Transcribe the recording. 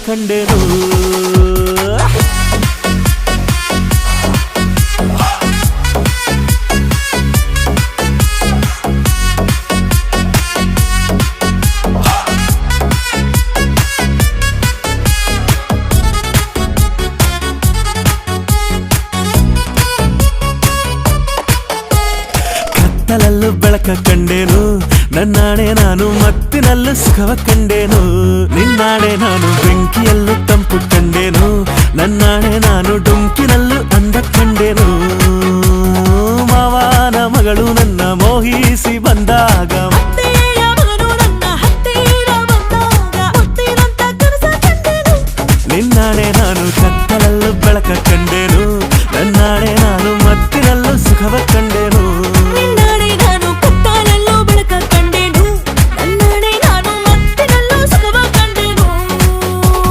ಕಂಡೆನು ಕತ್ತಲಲ್ಲೂ ಬೆಳಕ ಕಂಡೇನು ನನ್ನಾಣೆ ನಾನು ಮತ್ತಿನಲ್ಲೂ ಸುಖವ ಕಂಡೇನು ನಿನ್ನಾಣೆ ನಾನು ಬೆಂಕಿಯಲ್ಲೂ ತಂಪು ಕಂಡೇನು ನನ್ನಾಣೆ ನಾನು ಡುಂಕಿನಲ್ಲೂ ಅಂದ ಕಂಡೇನು ಮಾವನ ಮಗಳು ನನ್ನ ಮೋಹಿಸಿ ಬಂದಾಗ ನಿನ್ನಾಣೆ ನಾನು ಕತ್ತಲಲ್ಲೂ ಬೆಳಕ ಕಂಡೆ